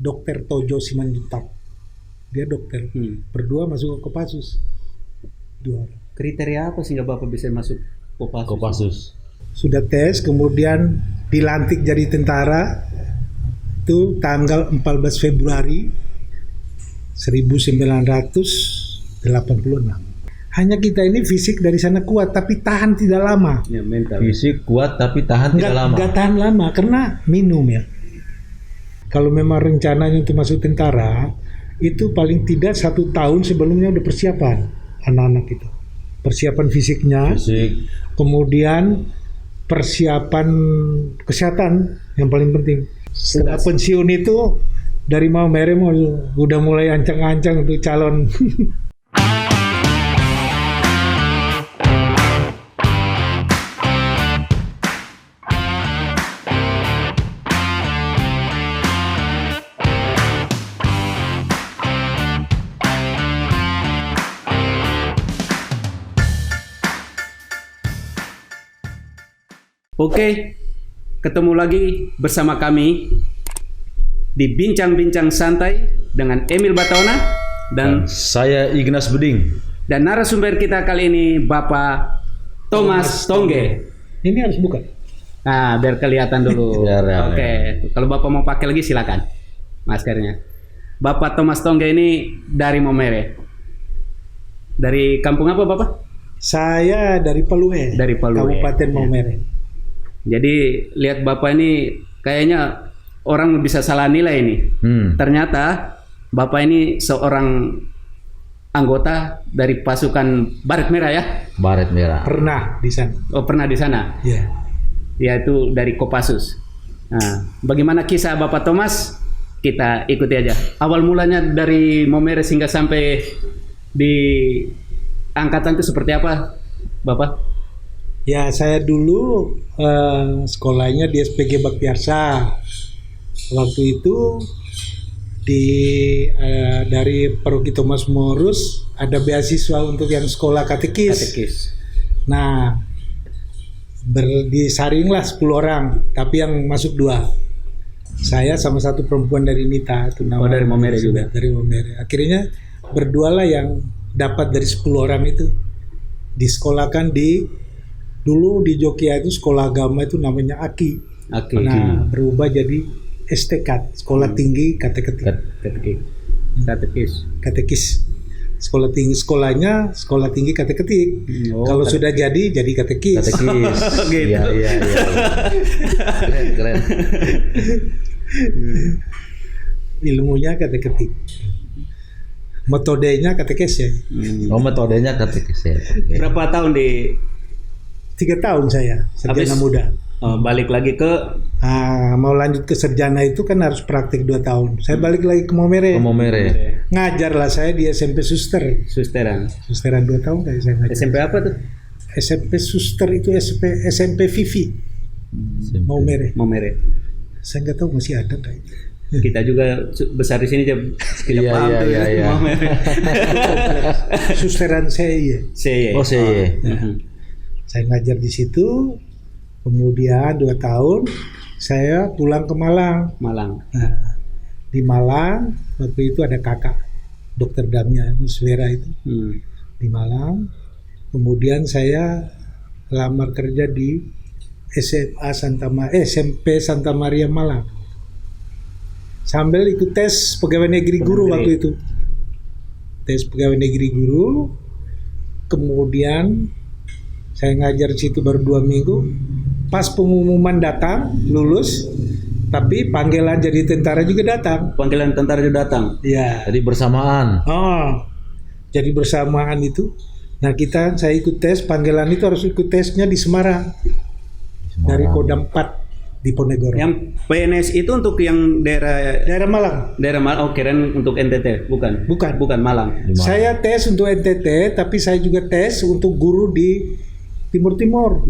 Dokter Tojo Simanjuntak. Dia dokter. Berdua masuk ke Kopassus. Dua. Kriteria apa sehingga Bapak bisa masuk Kopassus? Kopassus. Sudah tes, kemudian dilantik jadi tentara. Itu tanggal 14 Februari 1986. Hanya kita ini fisik dari sana kuat, tapi tahan tidak lama. Ya, mental. Fisik kuat tapi tahan tidak lama. Nggak tahan lama karena minum ya. Kalau memang rencananya untuk masuk tentara, itu paling tidak 1 tahun sebelumnya udah persiapan anak-anak itu. Persiapan fisiknya, Fisik. kemudian persiapan kesehatan yang paling penting. Setelah pensiun itu dari Maumere udah mulai ancang-ancang untuk calon. Oke, ketemu lagi bersama kami di Bincang-Bincang Santai dengan Emil Bataona dan Saya Ignas Beding. narasumber kita kali ini Bapak Thomas Tongge. Ini harus buka. Nah, biar kelihatan dulu. Biar, Oke, kalau Bapak mau pakai lagi silakan maskernya. Bapak Thomas Tongge ini dari Maumere. Dari kampung apa Bapak? Saya dari Palue, Dari Palue. Kabupaten Ya. Maumere. Jadi lihat Bapak ini kayaknya orang bisa salah nilai ini. Ternyata Bapak ini seorang anggota dari pasukan Baret Merah ya? Baret Merah. Pernah di sana. Oh, pernah di sana? Ya. Yaitu dari Kopassus. Nah, bagaimana kisah Bapak Thomas? Kita ikuti aja. Awal mulanya dari Maumere hingga sampai di angkatan itu seperti apa, Bapak? Ya, saya dulu sekolahnya di SPG Baktiarsa. Waktu itu dari Paroki Thomas Morus ada beasiswa untuk yang sekolah katekis. Katekis. Nah, disaringlah 10 orang, tapi yang masuk 2. Saya sama satu perempuan dari Nita. Itu Oh, dari Maumere juga. Dari Maumere. Akhirnya berdualah yang dapat dari 10 orang itu. Disekolahkan dulu di Jogja itu sekolah agama itu namanya AKI. Oke. Nah, berubah jadi STK, Sekolah Tinggi Katekis. Katekis. Sekolah tinggi, sekolahnya Sekolah Tinggi Kateketik. Oh, Kalau sudah jadi katekis. Katekis. Gitu. Iya. Keren. Ilmunya kateketik. Metodenya katekes ya. Oh, metodenya katekis ya. Oke. Berapa tahun di 3 tahun saya sarjana Habis- muda. balik lagi ke Mau lanjut ke sarjana itu kan harus praktik 2 tahun. Saya balik lagi ke Maumere. Ke Maumere. Ngajar lah saya di SMP Suster. susteran? Susteran 2 tahun kayak saya ngajar. SMP apa tuh? SMP Suster itu SMP Vivi Maumere. Maumere. Saya nggak tahu masih ada kayaknya. Kita juga besar di sini aja. Kita Iya, paham iya, tuh iya, ya. iya. Maumere. Susteran saya iya. Saya. Oh, saya. Saya ngajar di situ. Kemudian 2 tahun saya pulang ke Malang. Malang. Nah, di Malang waktu itu ada kakak dokter Damnya Muswera itu di Malang. Kemudian saya lamar kerja di SMP Santa Maria Malang. Sambil ikut tes pegawai negeri guru waktu itu. Tes pegawai negeri guru. Kemudian saya ngajar di situ baru 2 minggu. Pas pengumuman datang, lulus, tapi panggilan jadi tentara juga datang. Panggilan tentara juga datang. Ya. Jadi bersamaan. Oh, jadi bersamaan itu. Nah saya ikut tes, panggilan itu harus ikut tesnya di Semarang. Dari Kodam 4 di Ponegoro. Yang PNS itu untuk yang Daerah Malang. daerah Malang. Oh, keren untuk NTT, bukan? Bukan. Bukan Malang. Di Malang. Saya tes untuk NTT, tapi saya juga tes untuk guru di Timur-Timur.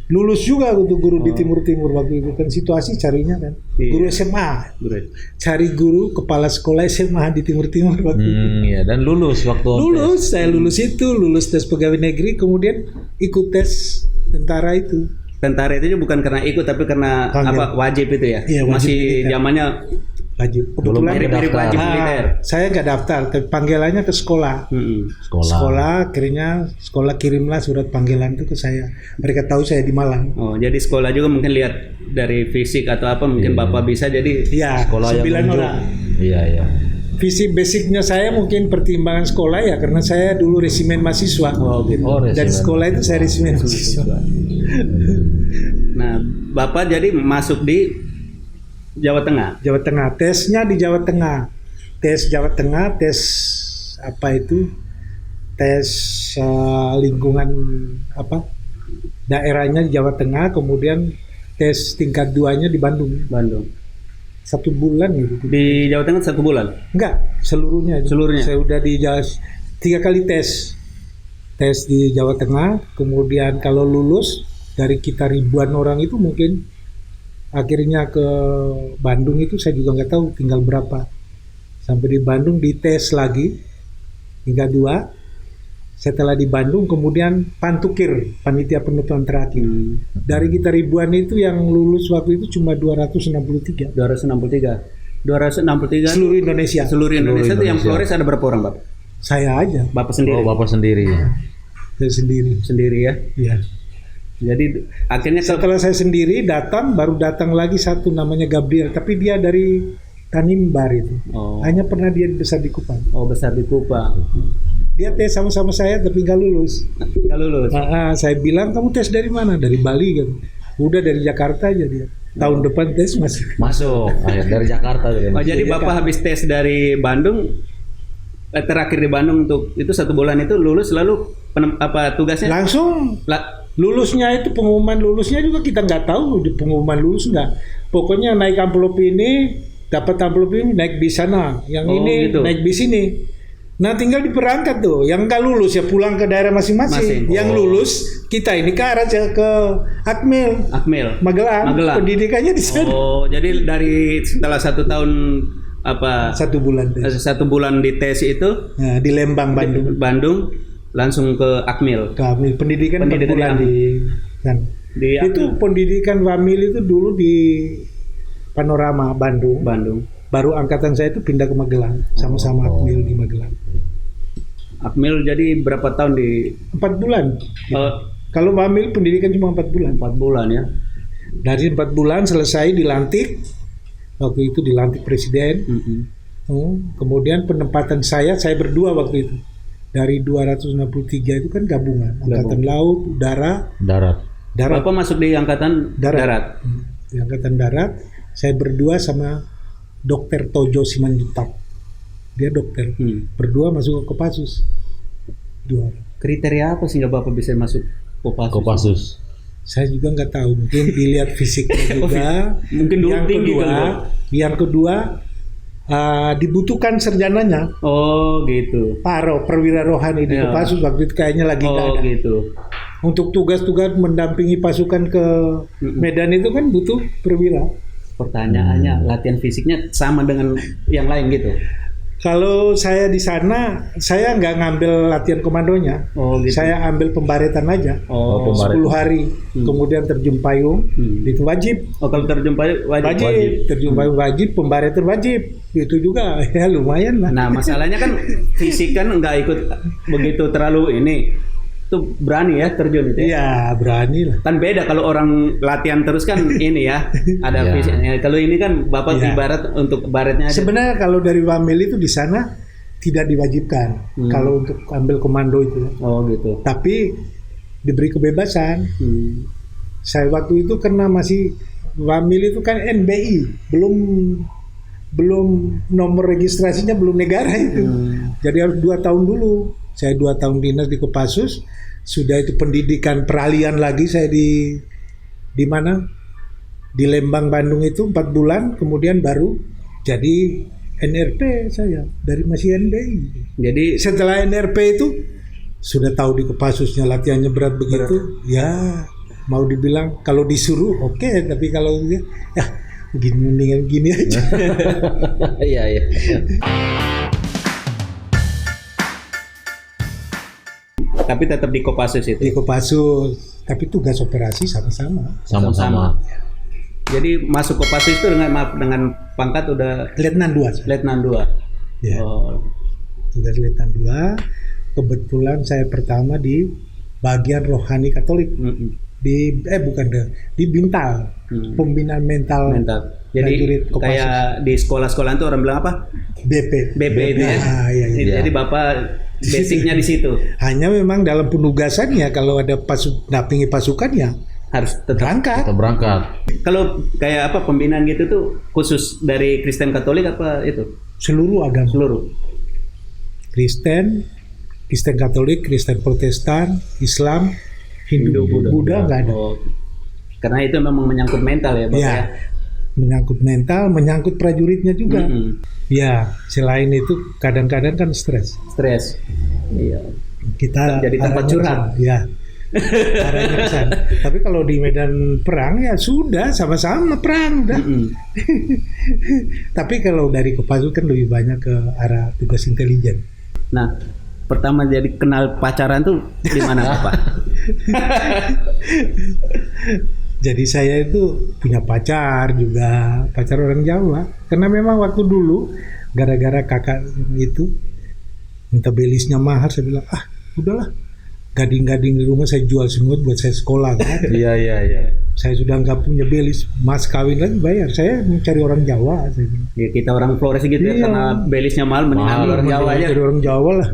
Lulus juga untuk guru di Timur-Timur waktu itu kan situasi carinya kan. Iya. Guru SMA. Great. Cari guru kepala sekolah SMA di Timur-Timur waktu itu. Iya, dan lulus waktu Lulus, saya lulus tes pegawai negeri, kemudian ikut tes tentara itu. Tentara itu bukan karena ikut tapi karena Panggil. wajib itu ya. Iya, wajib Masih militer. zamannya Wajib. Belum Kebetulan Mirip-mirip daftar. wajib militer. saya nggak daftar, tapi panggilannya ke sekolah. Sekolah. Akhirnya sekolah kirimlah surat panggilan itu ke saya. Mereka tahu saya di Malang. Oh, jadi sekolah juga mungkin lihat dari fisik atau apa mungkin Bapak bisa jadi Iya, Sekolah yang 9 nunjuk. orang. Iya, iya. Visi basicnya saya mungkin pertimbangan sekolah ya, karena saya dulu resimen mahasiswa. oh gitu. Oh, Dari resimen. sekolah itu saya resimen mahasiswa. Nah, Bapak jadi masuk di Jawa Tengah. Jawa Tengah, tesnya di Jawa Tengah. Tes Jawa Tengah, tes apa itu? Tes lingkungan apa? Daerahnya di Jawa Tengah, kemudian tes tingkat 2-nya di Bandung. Bandung. 1 bulan gitu. Di Jawa Tengah 1 bulan. Enggak, seluruhnya. Seluruhnya? Saya udah di 3 kali tes. Tes di Jawa Tengah, kemudian kalau lulus dari kita ribuan orang itu mungkin akhirnya ke Bandung itu saya juga nggak tahu tinggal berapa. Sampai di Bandung dites lagi tingkat 2. Setelah di Bandung kemudian pantukir, panitia penentuan terakhir. Dari kita ribuan itu yang lulus waktu itu cuma 263. 263 Seluruh Indonesia. seluruh Indonesia itu yang Indonesia. Flores ada berapa orang, Bapak? Saya aja, Bapak sendiri. Oh, Bapak sendiri. saya sendiri. Sendiri ya. Ya. Jadi akhirnya Setelah saya sendiri datang, baru datang lagi satu namanya Gabriel, tapi dia dari Tanimbar itu. Oh. Hanya pernah dia besar di Kupang. Oh, besar di Kupang. Dia tes sama-sama saya tapi nggak lulus. Nggak lulus. Saya bilang kamu tes dari mana? Dari Bali kan. Udah dari Jakarta aja dia. Tahun depan tes masuk. Masuk. Dari Jakarta. Oh, jadi Bapak habis tes dari Bandung, terakhir di Bandung untuk itu 1 bulan itu lulus lalu apa tugasnya? Langsung lulusnya itu pengumuman lulusnya juga kita nggak tahu di pengumuman lulus nggak. Pokoknya naik amplop ini, dapat amplop ini naik bis sana, yang Oh, ini gitu. naik bis ini. Nah tinggal diperangkat tuh, yang nggak lulus ya pulang ke daerah masing-masing. Masing. Yang lulus kita ini ke arah ke Akmil, Akmil. Magelang. Magelang. Pendidikannya di sana. Oh, jadi dari setelah 1 tahun apa 1 bulan tes. 1 bulan di tes itu Nah, di Lembang, Bandung. Bandung langsung ke Akmil. Kami pendidikan 4 Pendidikan bulan di di kan. Di Itu Akmil. pendidikan Wamil itu dulu di Panorama Bandung. Bandung. Baru angkatan saya itu pindah ke Magelang, sama-sama Akmil di Magelang. Akmil jadi berapa tahun di 4 bulan. eh, Kalau Wamil pendidikan cuma 4 bulan. 4 bulan ya. Dari 4 bulan selesai dilantik. Waktu itu dilantik presiden. Kemudian penempatan saya berdua waktu itu. Dari 263 itu kan gabungan. Angkatan Laut, Udara, Darat. Darat. Bapak masuk di angkatan darat. Di Angkatan Darat, saya berdua sama Dokter Tojo Simanjuntak. Dia dokter. Berdua masuk ke Kopassus. 2 orang. Kriteria apa sehingga Bapak bisa masuk Kopassus? Kopassus. Saya juga nggak tahu, mungkin dilihat fisiknya juga. Mungkin dulu yang tinggi kedua, kan, yang kedua dibutuhkan sarjananya. Oh gitu. Paro perwira rohani di Ya. Kopassus waktu itu kayaknya lagi nggak Oh ada. gitu. Untuk tugas-tugas mendampingi pasukan ke Medan itu kan butuh perwira. Pertanyaannya latihan fisiknya sama dengan yang lain gitu. Kalau saya di sana, saya nggak ngambil latihan komandonya. Oh gitu. Saya ambil pembaretan aja. Oh, pembaretan. 10 hari. Kemudian terjun payung, itu wajib. Oh kalau terjumpa Wajib. Terjun payung wajib, pembaretan wajib. Itu juga ya lumayan lah. Nah masalahnya kan fisik kan nggak ikut begitu terlalu ini. Tuh berani ya terjun itu. Ya? Iya, berani lah. Kan beda kalau orang latihan terus kan ini ya ada Iya. fisiknya. Kalau ini kan Bapak Iya. ibarat untuk baretnya aja. Sebenarnya kalau dari Wamil itu di sana tidak diwajibkan kalau untuk ambil komando itu. Oh gitu. Tapi diberi kebebasan. Saya waktu itu karena masih Wamil itu kan NBI, belum nomor registrasinya belum negara itu. Jadi harus 2 tahun dulu. Saya 2 tahun dinas di Kopassus. Sudah itu pendidikan peralihan lagi saya di mana? Di Lembang, Bandung itu 4 bulan. Kemudian baru jadi NRP saya dari masih NBI. Jadi Setelah NRP itu sudah tahu di Kopassusnya latihannya berat begitu. Ya mau dibilang kalau disuruh oke, tapi kalau ya gini mendingan gini aja. Iya, iya. tapi tetap di Kopassus itu. Di Kopassus, tapi tugas operasi sama-sama. Sama-sama. Jadi masuk Kopassus itu dengan pangkat udah Letnan 2. Letnan 2. Ya. Oh. Tugas Letnan 2. Kebetulan saya pertama di bagian rohani Katolik di Bintal, pembinaan mental. Jadi prajurit Kopassus. kayak di sekolah-sekolah itu orang bilang apa? BP itu ya. Iya. Jadi Bapak basicnya di situ. Hanya memang dalam penugasannya kalau ada dampingi pasukannya Harus tetap berangkat. Kita berangkat. Kalau kayak apa pembinaan gitu tuh khusus dari Kristen Katolik apa itu? Seluruh agama. Seluruh. Kristen Katolik, Kristen Protestan, Islam, Hindu, Buddha nggak ada. Oh. Karena itu memang menyangkut mental ya, Bapak Ya, ya. menyangkut mental, menyangkut prajuritnya juga. Mm-mm. Ya, selain itu kadang-kadang kan stres. Stres. Iya. Kita Jadi tempat arahnya curhat. kesana. Ya. Arahnya ke sana. Tapi kalau di medan perang ya sudah sama-sama perang udah. Mm-mm. Tapi kalau dari Kopassus kan lebih banyak ke arah tugas intelijen. Nah, pertama jadi kenal pacaran tuh di mana, Bapak? Jadi saya itu punya pacar juga, pacar orang Jawa. Karena memang waktu dulu gara-gara kakak itu minta belisnya mahal, saya bilang udahlah, gading-gading di rumah saya jual semua buat saya sekolah kan. Iya. Saya sudah nggak punya belis, mas kawin lagi bayar. Saya mencari orang Jawa. Saya bilang. Ya, kita orang Flores gitu ya, Iya. karena belisnya mahal, mending ambil orang Jawa aja. Jadi orang Jawa lah.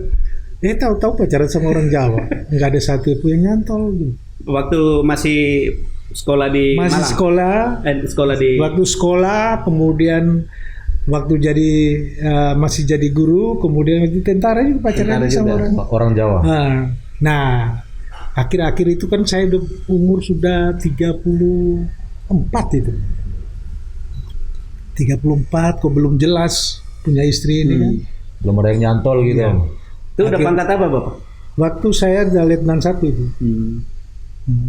Tahu-tahu pacaran sama orang Jawa, nggak ada satu pun yang nyantol. Gitu. Waktu masih sekolah di Masih Malang. sekolah. Di Waktu sekolah, kemudian waktu jadi masih jadi guru, kemudian waktu tentara juga pacaran Tentara sama juga. orang. Jawa. Nah, akhir-akhir itu kan saya udah umur sudah 34 itu. 34 kok belum jelas punya istri ini kan. Belum ada yang nyantol gitu. Iya. itu udah pangkat apa, Bapak? Waktu saya udah Letnan 1 itu.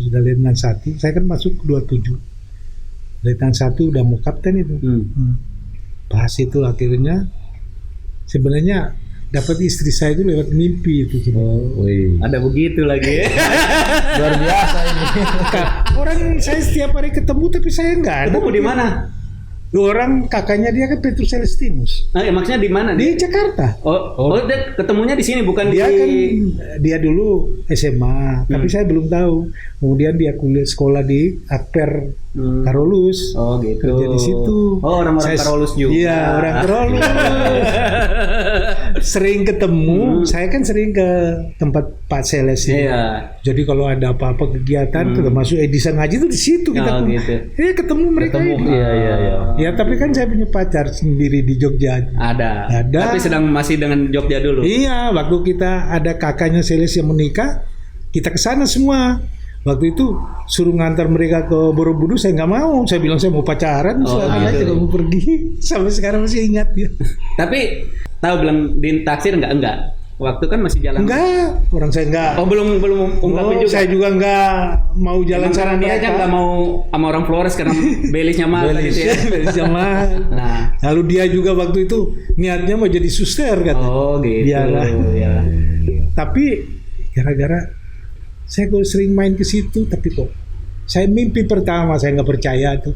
Sudah Letnan 1, saya kan masuk 27. Letnan 1 udah mau kapten itu. Bahas itu akhirnya sebenarnya dapat istri saya itu lewat mimpi itu. Ada begitu lagi. Luar biasa ini. Orang saya setiap hari ketemu tapi saya nggak ada. Ketemu di mana? Orang kakaknya dia kan Petrus Celestinus Nah, maksudnya di mana? di Jakarta. Oh, dia ketemunya di sini bukan Dia di kan dia dulu SMA, tapi saya belum tahu. Kemudian dia kuliah sekolah di Akper Karolus. Oh, gitu. Kerja di situ. Oh, orang-orang Karolus juga. Iya, orang Karolus. Sering ketemu, saya kan sering ke tempat Pak Seles ini. Iya. Jadi kalau ada apa-apa kegiatan, termasuk edisan ngaji itu di situ kita gitu. ketemu mereka ini. Iya. Ya, tapi kan saya punya pacar sendiri di Jogja. Ada. Ada. Tapi masih dengan Jogja dulu. Iya, waktu kita ada kakaknya Seles yang menikah, kita ke sana semua. Waktu itu suruh ngantar mereka ke Borobudur, saya nggak mau. Saya bilang saya mau pacaran, soalnya gitu. tidak mau pergi. Sampai sekarang masih ingat ya. Tapi tahu bilang di taksir enggak. Waktu kan masih jalan. Enggak, orang saya enggak. Oh, belum ungkapin juga. Saya juga enggak mau jalan sama dia aja mereka. enggak mau sama orang Flores karena belisnya mahal gitu ya. Belisnya mahal. Nah, Lalu dia juga waktu itu niatnya mau jadi suster kan. oh gitu. Biarlah. Ya. Tapi gara-gara saya kok sering main ke situ, tapi kok saya mimpi pertama saya nggak percaya tuh.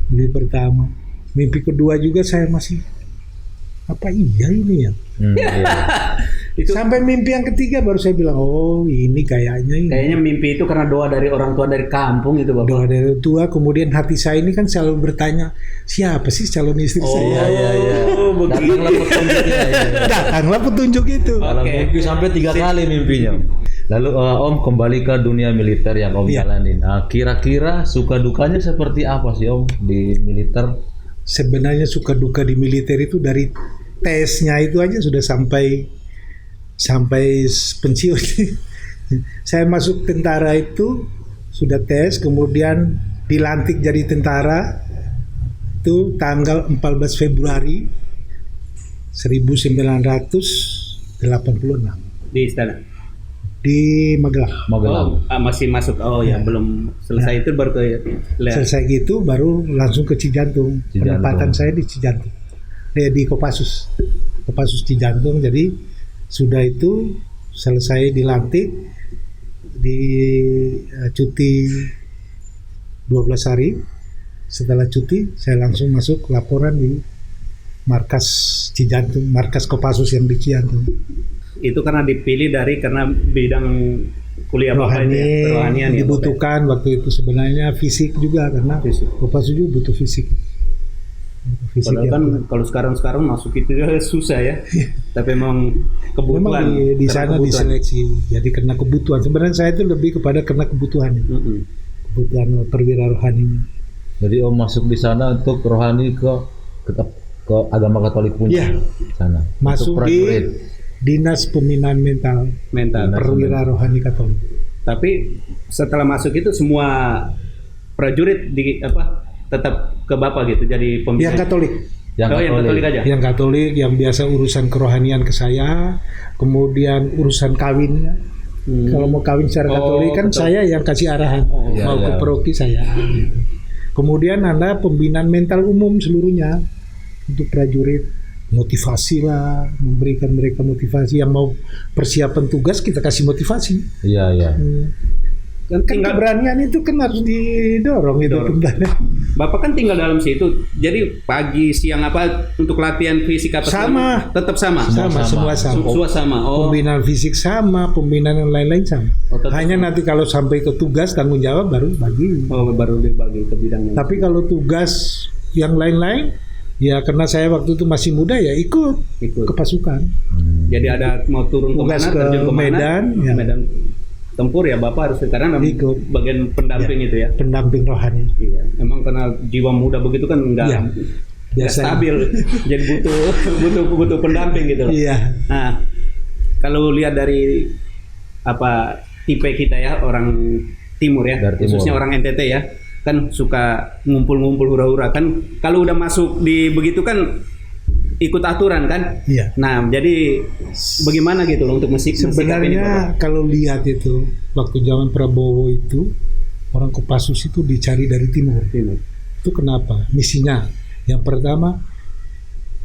Mimpi pertama, mimpi kedua juga saya masih apa iya ini ya. Itu Sampai mimpi yang ketiga baru saya bilang, oh ini kayaknya ini. kayaknya mimpi itu karena doa dari orang tua dari kampung gitu, Bapak. Doa dari orang tua, kemudian hati saya ini kan selalu bertanya, siapa sih calon istri saya? Iya. Datanglah petunjuknya. Datanglah petunjuk itu. Kalau mimpi sampai 3 kali mimpinya. Lalu Om kembali ke dunia militer yang Om jalanin. Kira-kira suka dukanya seperti apa sih Om di militer? Sebenarnya suka duka di militer itu dari tesnya itu aja sudah sampai pensiun. Saya masuk tentara itu sudah tes, kemudian dilantik jadi tentara itu tanggal 14 Februari 1986 Di istana. di Magelang. Oh, masih masuk. Oh ya, belum selesai itu baru ke Selesai gitu baru langsung ke Cijantung. Penempatan saya di Cijantung. Di Kopassus Cijantung. Jadi sudah itu selesai dilantik di cuti 12 hari. Setelah cuti, saya langsung masuk laporan di markas Cijantung, markas Kopassus yang di Cijantung. Itu karena dipilih karena bidang kuliah Bapak itu ya, kerohanian ya, dibutuhkan waktu itu sebenarnya fisik juga karena Fisik. Kopassus juga butuh fisik. Padahal kan kalau sekarang masuk itu susah ya. Tapi memang kebutuhan. Memang di sana kebutuhan. diseleksi. Jadi karena kebutuhan. Sebenarnya saya itu lebih kepada karena kebutuhan. Kebutuhan perwira rohaninya. Jadi Om masuk di sana untuk rohani ke agama Katolik punya. Iya. Sana. Masuk Untuk di prajurit. Dinas Pembinaan Mental Perwira Rohani Katolik. Tapi setelah masuk itu semua prajurit tetap ke Bapak gitu jadi pembina. Yang Katolik. Yang Katolik aja. Yang Katolik yang biasa urusan kerohanian ke saya, kemudian urusan kawinnya. Kalau mau kawin secara Katolik kan betul. saya yang kasih arahan. Mau ke paroki saya gitu. Kemudian Anda pembinaan mental umum seluruhnya untuk prajurit, motivasi lah, memberikan mereka motivasi yang mau persiapan tugas kita kasih motivasi. Iya. Kan Kan tinggal keberanian itu kan harus didorong itu sebenarnya. Bapak kan tinggal dalam situ. Jadi pagi, siang apa untuk latihan fisik apa Sama. tetap sama. Semua sama. Semua sama. Oh. Pembinaan fisik sama, pembinaan yang lain-lain sama. Oh, tetap Hanya nanti kalau sampai ke tugas tanggung jawab baru bagi. Oh, baru dibagi ke bidangnya. Tapi kalau tugas yang lain-lain, ya karena saya waktu itu masih muda ya ikut ke pasukan. Jadi ada mau turun ke Tugas mana, ke terjun ke mana, Medan, ya. Medan tempur ya Bapak harus karena memang Ikut. bagian pendamping itu ya. Pendamping rohani. Iya. Emang karena jiwa muda begitu kan nggak Iya. Biasa. stabil, jadi butuh pendamping gitu loh. Iya. Nah, kalau lihat dari tipe kita ya orang timur ya, Dari timur. khususnya orang NTT ya, kan suka ngumpul-ngumpul hura-hura kan. Kalau udah masuk di begitu kan ikut aturan kan. Iya. Nah, jadi bagaimana gitu loh untuk mensikapi ini, Bapak? Sebenarnya kalau lihat itu waktu zaman Prabowo itu orang Kopassus itu dicari dari timur. Itu kenapa? Misinya yang pertama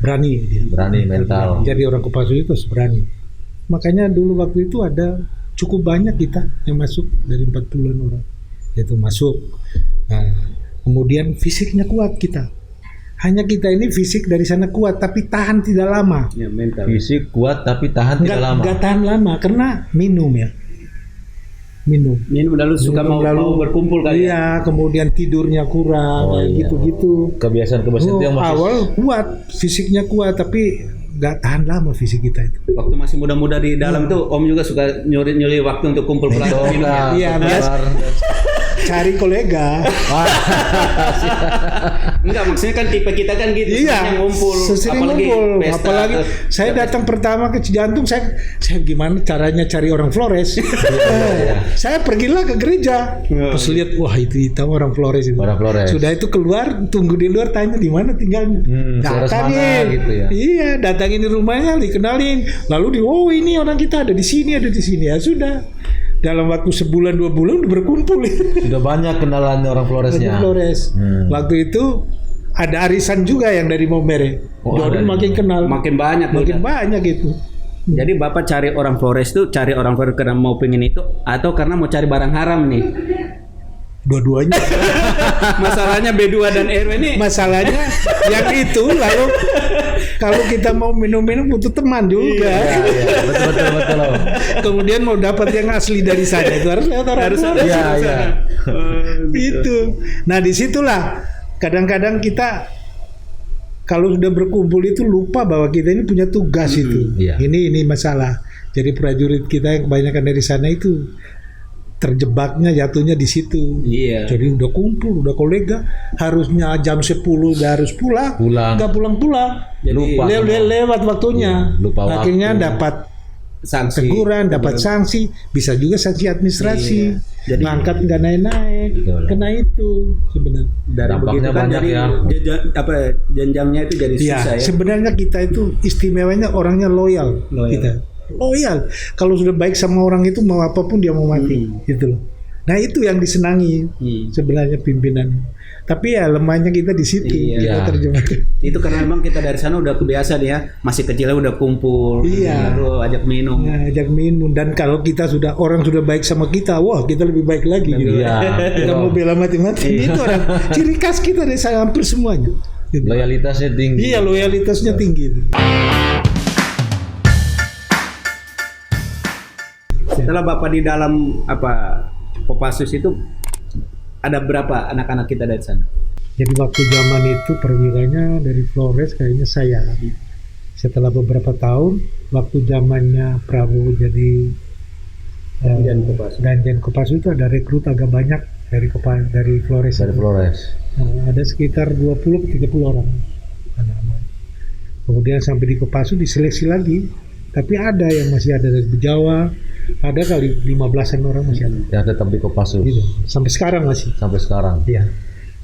berani dia. Berani mental. Jadi orang Kopassus itu harus berani. Makanya dulu waktu itu ada cukup banyak kita yang masuk dari 40-an orang. Itu masuk. Nah, kemudian fisiknya kuat kita. Hanya kita ini fisik dari sana kuat tapi tahan tidak lama. Ya, mental. Fisik kuat tapi tahan tidak lama. Nggak tahan lama karena minum ya. Minum Lalu suka mau berkumpul kali ya. Iya, kemudian tidurnya kurang, Oh, iya. gitu-gitu. Kebiasaan-kebiasaan itu yang masih Awal kuat, fisiknya kuat tapi nggak tahan lama fisik kita itu. Waktu masih muda-muda di dalam tuh Om juga suka nyuri waktu untuk kumpul pelajar minum ya. Iya, biasa. Cari kolega. Enggak, maksudnya kan tipe kita kan gitu, Iya, seringnya ngumpul, sering apalagi ngumpul. pesta. Apalagi saya datang pertama ke Cijantung, saya gimana caranya cari orang Flores? Saya pergilah ke gereja. Pas lihat, wah itu hitam orang Flores itu. Orang Flores. Sudah itu keluar, tunggu di luar, tanya di mana tinggalnya. Flores Datangin, mana gitu ya. Iya, datangin di rumahnya, dikenalin. Lalu oh ini orang kita ada di sini, ya sudah. Dalam waktu sebulan 2 bulan udah berkumpul. Sudah banyak kenalan orang Floresnya. Flores. Waktu itu ada arisan juga yang dari Momere. Oh, Jadi ada. makin kenal, Makin banyak makin tuh. banyak gitu. Jadi Bapak cari orang Flores tuh cari orang Flores karena mau pengen itu atau karena mau cari barang haram nih? Dua-duanya. Masalahnya B2 dan RW ini Masalahnya yang itu lalu kalau kita mau minum-minum butuh teman juga. Iya, betul. Kemudian mau dapat yang asli dari sana itu harus lewat orang Flores. Iya. Itu. Nah disitulah kadang-kadang kita kalau sudah berkumpul itu lupa bahwa kita ini punya tugas itu. Iya. Ini masalah. Jadi prajurit kita yang kebanyakan dari sana itu terjebaknya jatuhnya di situ. Iya. Jadi udah kumpul, udah kolega, harusnya jam 10 udah harus pulang. Nggak pulang-pulang. Jadi Lupa. Lewat waktunya. Iya, lupa Akhirnya waktu. dapat sanksi. teguran, dapat sanksi, bisa juga sanksi administrasi. Iya. Jadi- ngangkat nggak naik-naik, Betul. kena itu sebenarnya. Dari Dampaknya begitu kan banyak jadi ya. jenjangnya itu jadi Ya, susah ya. sebenarnya kita itu istimewanya orangnya loyal. Loyal. Kita loyal. Kalau sudah baik sama orang itu mau apapun dia mau mati, gitu loh. Nah itu yang disenangi sebenarnya pimpinan. Tapi ya lemahnya kita di situ. Iya. Kita terjemahkan. Itu karena memang kita dari sana udah kebiasa dia, masih kecilnya udah kumpul, Iya. lalu ajak minum. Nah, ajak minum, dan kalau kita orang sudah baik sama kita, wah kita lebih baik lagi. Gitu. Iya. Kita mau bela mati-mati. Itu orang ciri khas kita dari hampir semuanya. Gitu. Loyalitasnya tinggi. Iya, loyalitasnya tinggi. Setelah Bapak di dalam Kopassus itu ada berapa anak-anak kita dari sana? Jadi waktu zaman itu perwiranya dari Flores kayaknya saya. Setelah beberapa tahun, waktu zamannya Prabowo jadi Danjen Kopassus itu ada rekrut agak banyak dari Flores. Dari Flores. Ada sekitar 20-30 orang anak-anak. Kemudian sampai di Kopassus diseleksi lagi, tapi ada yang masih ada dari Jawa, ada kali 15-an orang masih ada. Yang tetap di Kopassus. Gitu. Sampai sekarang masih. Sampai sekarang. Iya.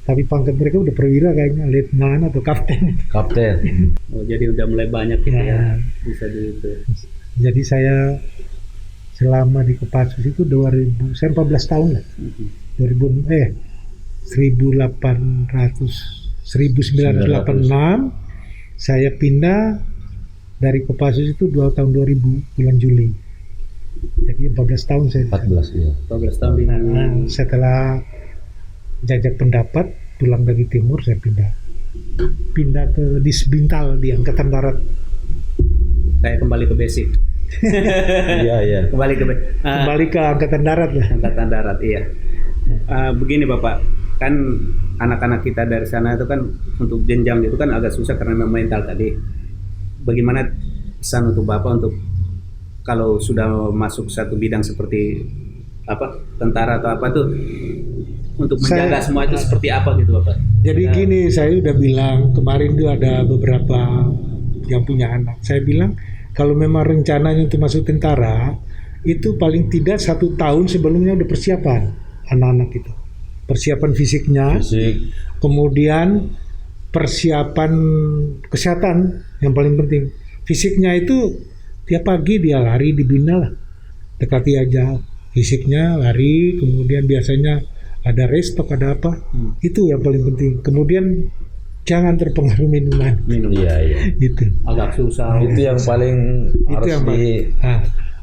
Tapi pangkat mereka udah perwira kayaknya, letnan atau kapten. Kapten. Oh, jadi udah mulai banyak gitu Ya. bisa di itu. Jadi saya selama di Kopassus itu 1986 saya pindah dari Kopassus itu tahun 2000 bulan Juli. Jadi 14 tahun saya. 14 ya. 12 tahun di Setelah jajak pendapat pulang dari timur, saya pindah ke Disbintal di Angkatan Darat. kayak kembali ke basic. Iya. Kembali ke Angkatan Darat lah. Angkatan Darat, iya. Begini Bapak, kan anak-anak kita dari sana itu kan untuk jenjang itu kan agak susah karena memang mental tadi. Bagaimana pesan untuk Bapak untuk kalau sudah masuk satu bidang seperti tentara atau apa tuh untuk menjaga semua itu seperti apa gitu Bapak? Jadi gini, saya udah bilang kemarin tuh ada beberapa yang punya anak. Saya bilang kalau memang rencananya untuk masuk tentara itu paling tidak 1 tahun sebelumnya udah persiapan anak-anak itu. Persiapan fisiknya, kemudian persiapan kesehatan yang paling penting. Fisiknya itu tiap pagi dia lari dibina lah, dekati aja fisiknya lari, kemudian biasanya ada restock ada apa, itu yang paling penting. Kemudian jangan terpengaruh minuman. Iya. Gitu. Agak susah. Itu yang paling harus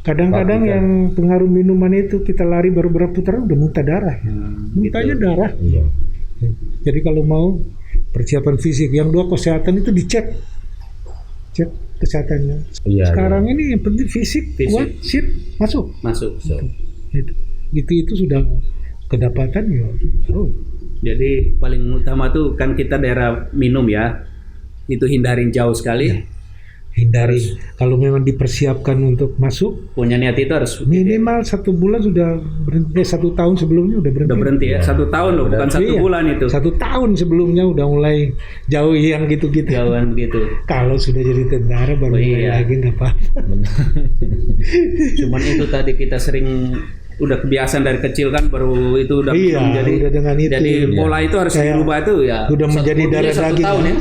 kadang-kadang yang pengaruh minuman itu kita lari baru berapa putaran udah muntah darah. Muntahnya darah. Iya. Jadi kalau mau persiapan fisik, yang 2 kesehatan itu dicek. Cek kesehatannya. Iya, Sekarang ini yang penting fisik. Kuat, sip, masuk. So. Itu sudah kedapatan ya. Jadi paling utama tuh kan kita daerah minum ya, itu hindarin jauh sekali. Hindari. Kalau memang dipersiapkan untuk masuk, Punya niat itu harus minimal 1 bulan sudah berhenti. 1 tahun sebelumnya udah berhenti. udah berhenti ya. 1 tahun loh, bukan 1 Iya. bulan itu. 1 tahun sebelumnya udah mulai jauhi yang gitu-gitu. Jauhan begitu. Kalau sudah jadi tentara baru mulai lagi nggak apa-apa. Cuman itu tadi kita sering udah kebiasaan dari kecil kan, baru itu udah Iya, udah dengan itu. jadi pola itu harus Kayak dirubah itu ya. Udah menjadi darah 1 daging. tahun ya.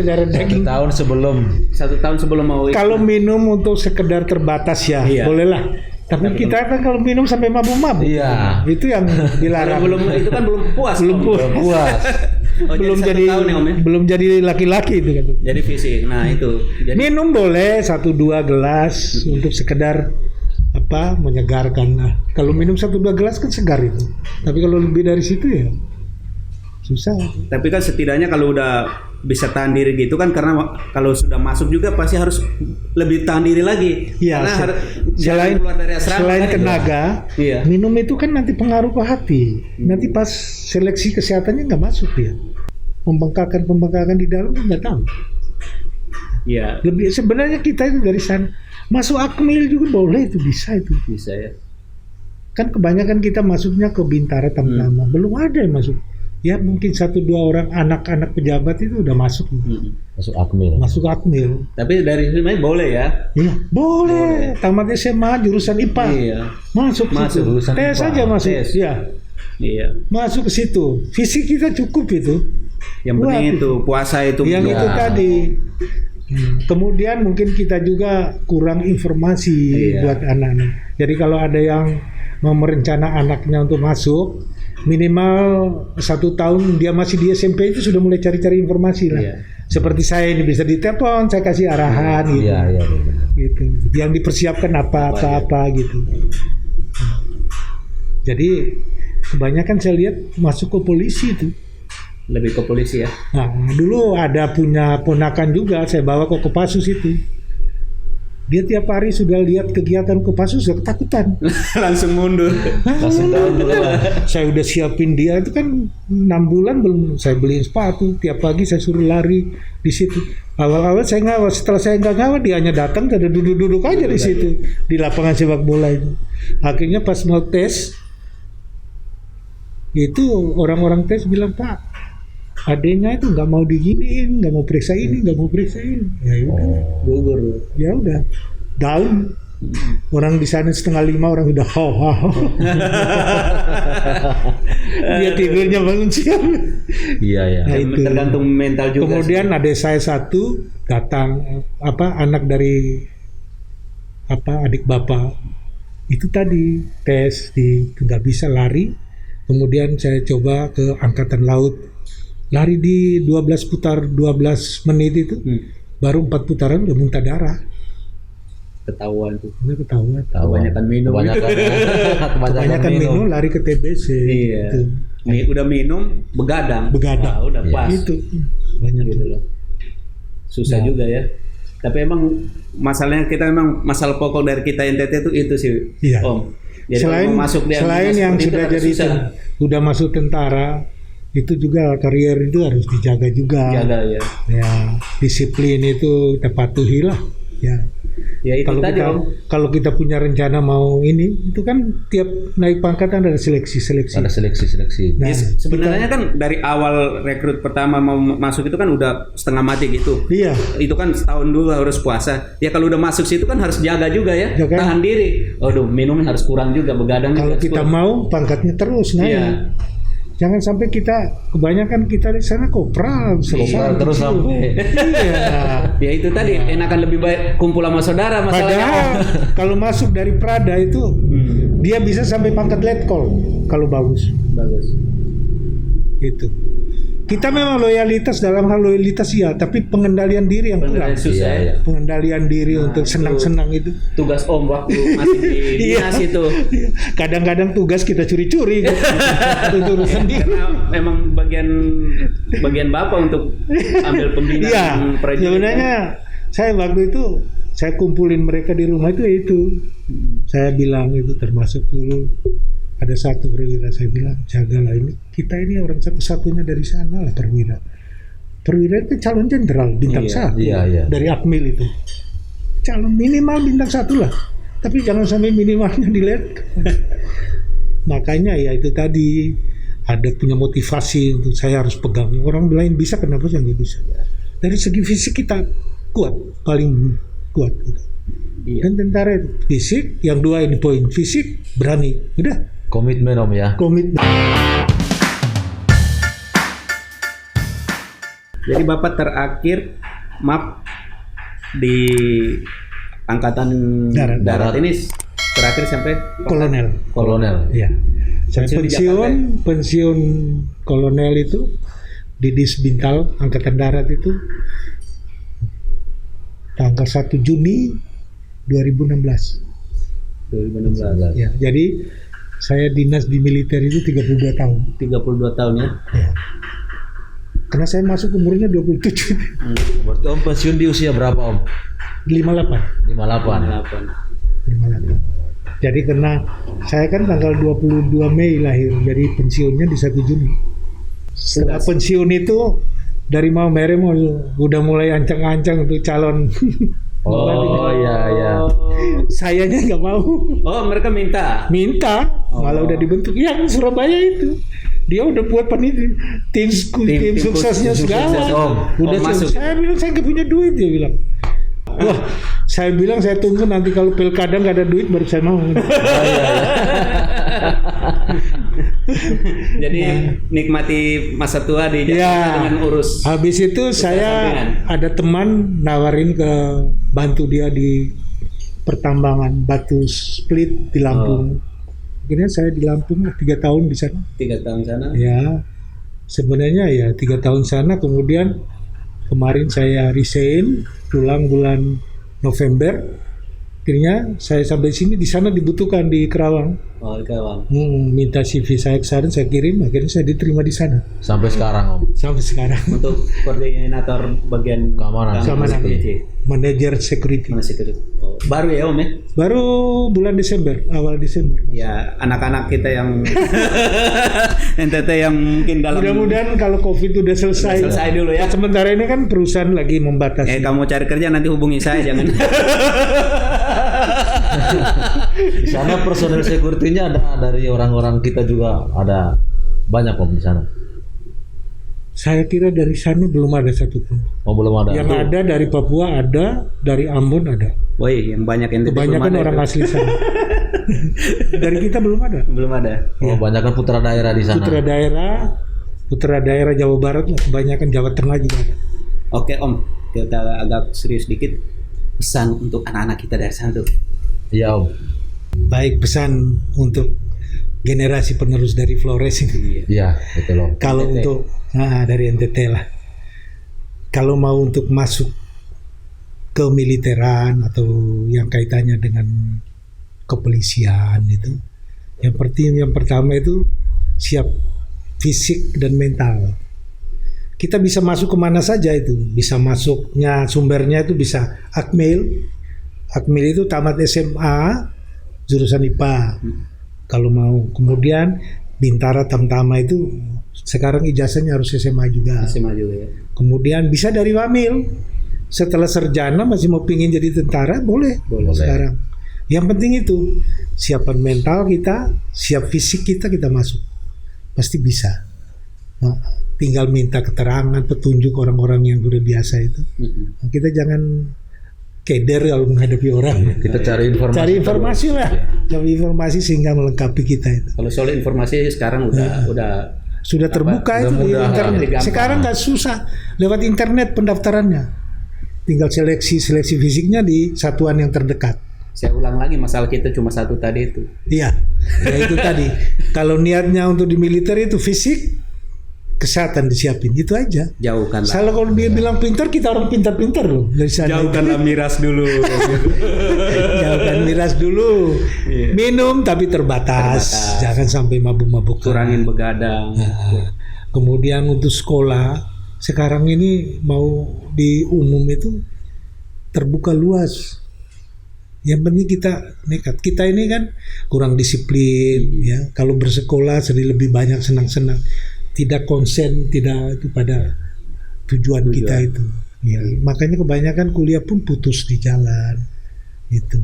Darah 1 daging. tahun sebelum 1 tahun sebelum mau Kalau minum untuk sekedar terbatas ya, Iya. bolehlah. Tapi kita kan kalau minum sampai mabuk-mabuk. Iya. Itu yang dilarang. itu kan belum puas. Belum Om. puas. puas. Oh, belum jadi 1 jadi tahun ya Om ya? belum jadi laki-laki itu kan. Jadi fisik. Nah, itu. Jadi Minum boleh 1-2 gelas untuk sekedar menyegarkan. Nah, kalau minum 1-2 gelas kan segar itu. Tapi kalau lebih dari situ ya susah. tapi kan setidaknya kalau udah bisa tahan diri gitu kan, karena kalau sudah masuk juga pasti harus lebih tahan diri lagi. Iya, Karena selain keluar dari asrama selain kan, tenaga, Iya. minum itu kan nanti pengaruh ke hati. Nanti pas seleksi kesehatannya nggak masuk dia. Pembengkakan di dalam nggak tahu. Iya, Lebih sebenarnya kita itu dari sana masuk Akmil juga boleh, itu bisa itu. bisa ya. Kan kebanyakan kita masuknya ke Bintara Tamtama, belum ada yang masuk. Ya mungkin 1-2 orang anak-anak pejabat itu udah masuk. Masuk Akmil. Masuk Akmil. Tapi dari sini boleh ya. Iya, boleh. Tamat SMA jurusan IPA. Iya. Masuk situ. jurusan Tes IPA. aja masuk. Tes. Iya. Iya. Masuk ke situ. Fisik kita cukup itu. Yang penting itu puasa itu. Yang juga. itu tadi. Kemudian mungkin kita juga kurang informasi Iya. buat anak-anak. Jadi kalau ada yang mau merencana anaknya untuk masuk, minimal 1 tahun dia masih di SMP itu sudah mulai cari-cari informasi lah. Iya. Seperti saya ini bisa ditelepon, saya kasih arahan gitu. Iya, iya, benar. Gitu. Yang dipersiapkan apa gitu. Jadi kebanyakan saya lihat masuk ke polisi itu. Lebih ke polisi ya. Nah, dulu ada punya ponakan juga saya bawa ke Kopassus itu. Dia tiap hari sudah lihat kegiatan Kopassus sudah ketakutan. Langsung mundur. Langsung down dulu lah. Saya udah siapin dia itu kan 6 bulan belum saya beliin sepatu. Tiap pagi saya suruh lari di situ. Awal-awal saya ngawal, setelah saya nggak ngawal dia hanya datang dan duduk-duduk aja di situ di lapangan sepak bola itu. Akhirnya pas mau tes itu orang-orang tes bilang, Pak, adanya itu nggak mau diginiin, nggak mau periksa ini, nggak mau periksa ini. Ya udah, Gugur. ya udah, down. Orang di sana 4:30 orang udah dia tidurnya bangun siang. Iya, iya. Nah, itu. Tergantung mental juga. Kemudian ada saya satu datang anak dari adik bapak itu tadi tes nggak bisa lari. Kemudian saya coba ke angkatan laut, lari di 12 putar 12 menit itu, baru 4 putaran udah muntah darah. Ketahuan tuh. Udah ketahuan. Kebanyakan minum. Kebanyakan minum lari ke TBC. Iya. Gitu. Udah minum begadang. Begadang. Wah, udah pas. Itu banyak Gitu loh. Susah Ya. juga ya. Tapi emang masalahnya kita memang masalah pokok dari kita NTT itu sih, Iya. Om. Jadi selain kalau masuk dia selain yang seperti itu sudah agak jadi susah. udah masuk tentara itu juga karier itu harus dijaga juga. Jaga ya. Ya, disiplin itu kita patuhi lah. Ya. Ya itu Kalau tadi kita Om. kalau kita punya rencana mau ini, itu kan tiap naik pangkatan ada seleksi. Ada seleksi. Nah, Ya, sebenarnya kan dari awal rekrut pertama mau masuk itu kan udah setengah mati gitu. iya. Itu kan setahun dulu harus puasa. Ya kalau udah masuk situ kan harus jaga juga ya. Jaga. Tahan diri. Aduh, minumnya harus kurang juga, begadang Kalau juga harus kita kurang. mau pangkatnya terus naik. Iya. Jangan sampai kebanyakan kita di sana kopral Terus sampai. Iya. Ya itu tadi enakan lebih baik kumpul sama saudara masalahnya. Padahal kalau masuk dari Prada itu dia bisa sampai pangkat letkol kalau bagus. Bagus. Itu. Kita memang loyalitas dalam hal loyalitas ya, tapi pengendalian diri yang kurang. Beneran susah Iya, ya. iya. Pengendalian diri untuk senang-senang itu. Tugas Om waktu masih di Iya. dinas itu. Kadang-kadang tugas kita curi-curi gitu. Itu urusan dia. Karena memang bagian Bapak untuk ambil Iya. pembinaan prajurit. Sebenarnya saya waktu itu saya kumpulin mereka di rumah itu. Saya bilang itu termasuk dulu ada satu perwira, saya bilang jagalah ini, kita ini orang satu-satunya dari sana lah perwira. Perwira itu calon jenderal bintang Iya, 1 iya. dari Akmil itu. Calon minimal bintang 1 lah. Tapi jangan sampai minimalnya dilihat. Makanya ya itu tadi ada punya motivasi untuk saya harus pegang. Orang lain bisa, kenapa saya nggak bisa? Dari segi fisik kita kuat, paling kuat gitu. Iya. Dan tentara itu fisik, yang 2 ini poin fisik, berani, udah Komitmen Om ya. komit. Jadi Bapak terakhir di angkatan Darat. ini terakhir sampai Kolonel. Ya. Saya pensiun kolonel itu di Disbintal Angkatan Darat itu tanggal 1 Juni 2016. 2016. Ya, jadi saya dinas di militer itu 32 tahun. 32 tahun ya. Ya. Karena saya masuk umurnya 27. Berarti Om pensiun di usia berapa Om? 58. 58. Jadi karena saya kan tanggal 22 Mei lahir, jadi pensiunnya di 1 Juni. Setelah pensiun itu dari mau mere mau udah mulai ancang-ancang untuk calon. Oh iya. Sayanya nggak mau. Oh, mereka minta. Malah udah dibentuk yang Surabaya itu. Dia udah buat tim suksesnya segala. Udah masuk. Saya bilang saya nggak punya duit, dia bilang. Wah, saya bilang saya tunggu nanti kalau pilkada nggak ada duit baru saya mau. Jadi nikmati masa tua di Jakarta dengan urus. Habis itu saya sampingan. ada teman nawarin ke bantu dia di pertambangan batu split di Lampung. Akhirnya saya di Lampung 3 tahun di sana. 3 tahun sana. Ya, sebenarnya ya 3 tahun sana, kemudian kemarin saya resign, pulang bulan November. Akhirnya saya sampai sini, di sana dibutuhkan di Kerawang. Oh, kawan. Minta CV saya ke sana, saya kirim, akhirnya saya diterima di sana Sampai sekarang Om. sampai sekarang. Untuk koordinator bagian Keamanan. security. Manager security. Mana security? Oh, baru ya Om ya? Baru bulan Desember, awal Desember. Ya, anak-anak kita yang NTT yang mungkin dalam Mudah-mudahan kalau COVID udah selesai. selesai dulu ya. Sementara ini kan perusahaan lagi membatasi. Kamu cari kerja nanti hubungi saya jangan. Di sana personel security-nya ada dari orang-orang kita juga, ada banyak Om di sana. Saya kira dari sana belum ada satupun. Oh belum ada. Yang ada dari Papua ada, dari Ambon ada. Woi, yang banyak NTT belum Kebanyakan ada orang itu. asli sana. Dari kita belum ada. Belum ada. Oh banyak kan putra daerah di sana. Putra daerah Jawa Barat lah, kebanyakan Jawa Tengah juga ada. Oke Om, kita agak serius dikit. Pesan untuk anak-anak kita dari sana tuh. Iya Om. Baik, pesan untuk generasi penerus dari Flores ini. Iya betul Om. Kalau NTT. untuk dari NTT lah. Kalau mau untuk masuk ke militeran atau yang kaitannya dengan kepolisian itu, yang pertama itu siap fisik dan mental. Kita bisa masuk kemana saja itu, bisa masuknya sumbernya itu bisa Akmil. Akmil itu tamat SMA jurusan IPA. Kalau mau, kemudian Bintara Tamtama itu sekarang ijazahnya harus SMA juga. SMA juga ya. Kemudian bisa dari Wamil. Setelah sarjana masih mau pingin jadi tentara, boleh. Sekarang. Yang penting itu siapan mental kita, siap fisik kita masuk. Pasti bisa. Nah, tinggal minta keterangan, petunjuk orang-orang yang udah biasa itu. Kita jangan keder kalau menghadapi orang. Kita cari informasi. Cari informasi lah. Cari informasi sehingga melengkapi kita itu. Kalau soal informasi sekarang udah Sudah terbuka itu di mudah, internet. gampang. Sekarang nggak susah lewat internet pendaftarannya. Tinggal seleksi fisiknya di satuan yang terdekat. saya ulang lagi masalah kita cuma satu tadi itu. Iya, ya itu tadi. Kalau niatnya untuk di militer itu fisik, kesehatan disiapin, itu aja. Jauhkanlah. Kalau dia bilang pintar, kita orang pintar-pintar loh dari sana. Jauhkanlah miras dulu. Jauhkan miras dulu. Iya. Minum tapi terbatas. Jangan sampai mabuk-mabuk. Kurangin begadang. Nah, kemudian untuk sekolah, sekarang ini mau di umum itu terbuka luas. Yang penting kita nekat. Kita ini kan kurang disiplin, ya. Kalau bersekolah sedih lebih banyak senang-senang, tidak konsen, tidak itu pada tujuan kita itu. Ya, makanya kebanyakan kuliah pun putus di jalan, itu.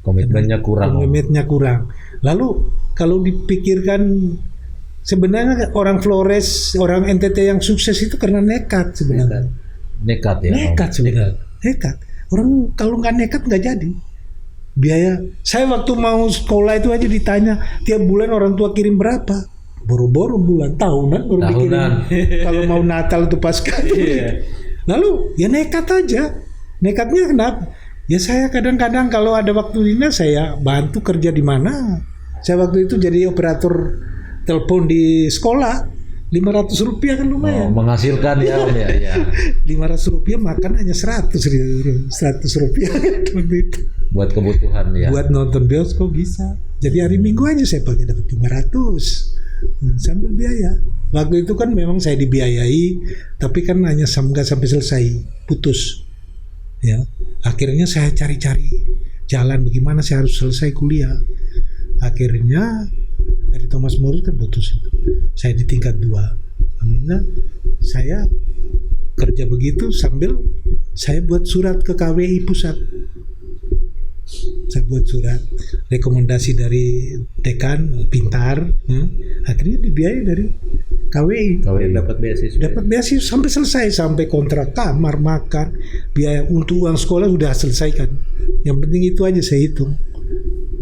Komitmennya kurang. Komitmennya kurang. Lalu kalau dipikirkan sebenarnya orang Flores, orang NTT yang sukses itu karena nekat sebenarnya. Nekat ya. Nekat sebenarnya. Nekat. Orang kalau nggak nekat nggak jadi. Biaya. Saya waktu mau sekolah itu aja ditanya tiap bulan orang tua kirim berapa? Boro-boro bulan, tahunan baru dikirim. Kalau mau Natal itu Paskah. Lalu ya nekat aja. Nekatnya kenapa? Ya saya kadang-kadang kalau ada waktu ini saya bantu kerja di mana. Saya waktu itu jadi operator telepon di sekolah. 500 rupiah kan lumayan. Menghasilkan ya Om ya. 500 rupiah makan hanya 100 rupiah waktu itu. Buat kebutuhan ya. Buat nonton bioskop bisa. Jadi hari Minggu aja saya pakai dapat 500 sambil biaya. Waktu itu kan memang saya dibiayai, tapi kan hanya nggak sampai selesai, putus. Ya, akhirnya saya cari-cari jalan bagaimana saya harus selesai kuliah. Akhirnya dari Thomas More kan putus itu. Saya di tingkat 2. Akhirnya saya kerja begitu sambil saya buat surat ke KWI pusat. Saya buat surat rekomendasi dari dekan pintar, akhirnya dibiayai dari KWI. Dapat beasiswa. Dapat beasiswa sampai selesai, sampai kontrak kamar, makan, biaya untuk uang sekolah sudah selesaikan. Yang penting itu aja saya hitung.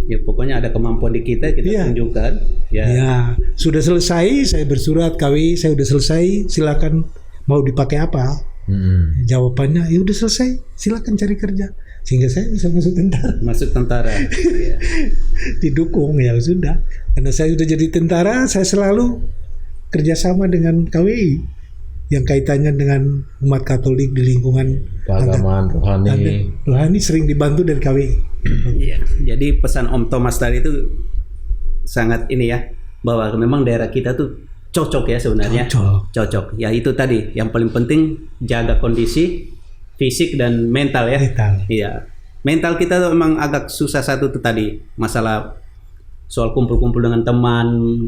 Ya pokoknya ada kemampuan di kita tunjukkan. Ya sudah selesai, saya bersurat KWI, saya sudah selesai, silakan mau dipakai apa. Jawabannya, ya udah selesai, silakan cari kerja. Sehingga saya bisa masuk tentara. Masuk tentara. Iya. Didukung, ya sudah. Karena saya sudah jadi tentara, saya selalu kerjasama dengan KWI yang kaitannya dengan umat Katolik di lingkungan keagamaan rohani sering dibantu dari KWI. Iya. Jadi pesan Om Thomas tadi itu sangat ini ya, bahwa memang daerah kita tuh cocok ya sebenarnya. Cocok. Ya itu tadi yang paling penting, jaga kondisi fisik dan mental ya. Iya. Mental kita tuh memang agak susah satu tuh tadi, masalah soal kumpul-kumpul dengan teman,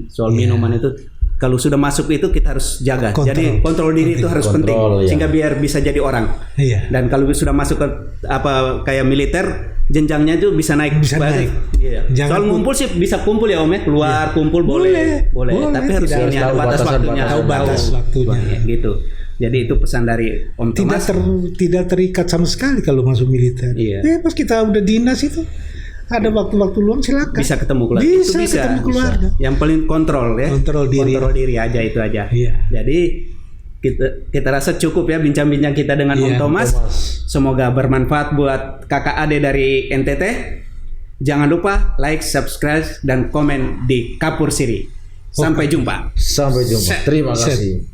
soal minuman itu. Kalau sudah masuk itu kita harus jaga. Jadi kontrol diri itu harus penting, sehingga biar bisa jadi orang. Iya. Dan kalau sudah masuk ke kayak militer, jenjangnya itu bisa naik. Iya. Soal ngumpul sih bisa kumpul ya Om ya, keluar kumpul boleh. Tapi harus ini ada batas waktunya. Tahu batas waktunya. Gitu. Jadi itu pesan dari Om Thomas. Tidak terikat sama sekali kalau masuk militer. Iya. Pas kita udah dinas itu, ada waktu-waktu luang silakan. Bisa ketemu keluarga. Bisa ketemu keluarga. Yang paling kontrol ya. Kontrol diri aja itu aja. Iya. Jadi kita rasa cukup ya bincang-bincang kita dengan Om Thomas. Semoga bermanfaat buat kakak ade dari NTT. Jangan lupa like, subscribe, dan komen di Kapur Siri. Sampai jumpa. Terima kasih.